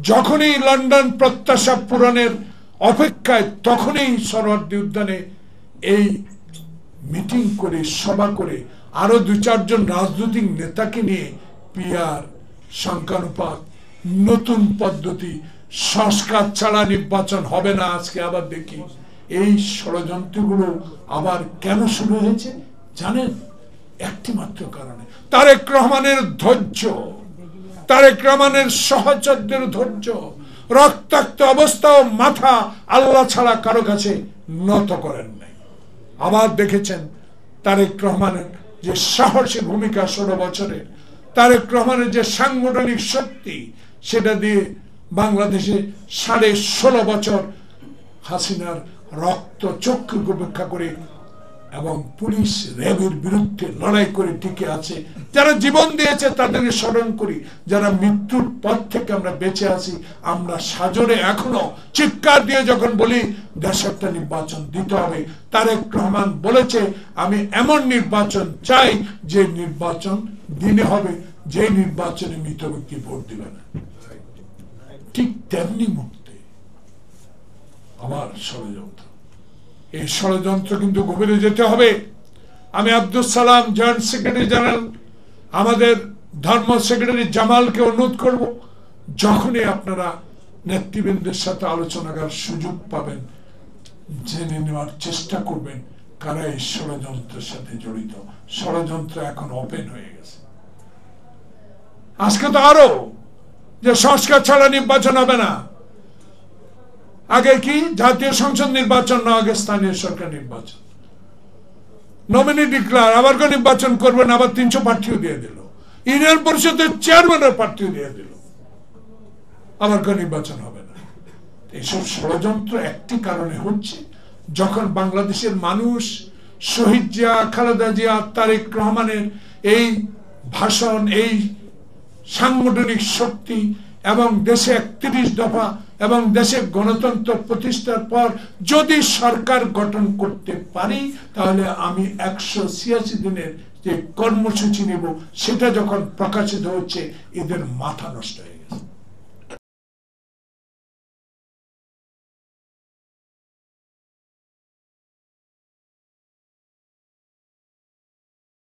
যখনই লন্ডন প্রত্যাশা পূরণের অপেক্ষায়, তখনই সোহরাওয়ার্দী উদ্যানে এই মিটিং করে, সভা করে, আরো 2-4 জন রাজনৈতিক নেতাকে নিয়ে পিআর, সংখ্যানুপাত, নতুন পদ্ধতি, সংস্কার ছাড়া নির্বাচন হবে না। আজকে আবার দেখি এই ষড়যন্ত্রগুলো আবার কেন শুরু হয়েছে জানেন? একটি মাত্র কারণে, তারেক রহমানের ধৈর্য, তারেক রহমানের সহচর্যের ধৈর্য। রক্তাক্ত অবস্থাও মাথা আল্লাহ ছাড়া কারো কাছে নত করেন নাই। আবার দেখেছেন তারেক রহমানের যে সাহসী ভূমিকা 16 বছরে, তারেক রহমানের যে সাংগঠনিক শক্তি, সেটা দিয়ে বাংলাদেশে 16.5 বছর হাসিনার রক্ত চক্ষুকে উপেক্ষা করে এবং পুলিশ র্যাবের বিরুদ্ধে লড়াই করে টিকে আছে। যারা জীবন দিয়েছে তাদেরকে স্মরণ করি, যারা মৃত্যুর পথ থেকে আমরা বেঁচে আছি, আমরা সাজরে এখনো চিৎকার দিয়ে যখন বলি দেশে একটা নির্বাচন দিতে হবে, তারেক রহমান বলেছে আমি এমন নির্বাচন চাই যে নির্বাচন দিনে হবে, যে নির্বাচনে মৃত ব্যক্তি ভোট দিবে না। ঠিক তেমনি মুহূর্তে আমার ষড়যন্ত্র, এই ষড়যন্ত্র কিন্তু গভীরে যেতে হবে। আমি Abdul Salam, joint secretary general, আমাদের ধর্ম সেক্রেটারি জামালকে অনুরোধ করব, যখনই আপনারা নেতৃবৃন্দের সাথে আলোচনা করার সুযোগ পাবেন, জেনে নেওয়ার চেষ্টা করবেন কারা এই ষড়যন্ত্রের সাথে জড়িত। ষড়যন্ত্র এখন ওপেন হয়ে গেছে। আজকে তো আরো যে সংস্কার ছাড়া নির্বাচন হবে না। আগে কি জাতীয় সংসদ নির্বাচন না, আগে স্থানীয় সরকার নির্বাচন, নমিনি ডিক্লার, আবার কেউ নির্বাচন করবেন, আবার 300 প্রার্থীও দিয়ে দিল, ইউনিয়ন পরিষদের চেয়ারম্যানের প্রার্থীও দিয়ে দিল, আবার কেউ নির্বাচন হবে না। এইসব ষড়যন্ত্র একটি কারণে হচ্ছে, যখন বাংলাদেশের মানুষ শহীদ জিয়া, খালেদা জিয়া, তারেক রহমানের এই ভাষণ, এই সাংগঠনিক শক্তি এবং দেশে 31 দফা এবং দেশে গণতন্ত্র প্রতিষ্ঠার পর যদি সরকার গঠন করতে পারি, তাহলে আমি 186 দিনের যে কর্মসূচি নেব, সেটা যখন প্রকাশিত হচ্ছে, এদের মাথা নষ্ট হয়ে গেছে।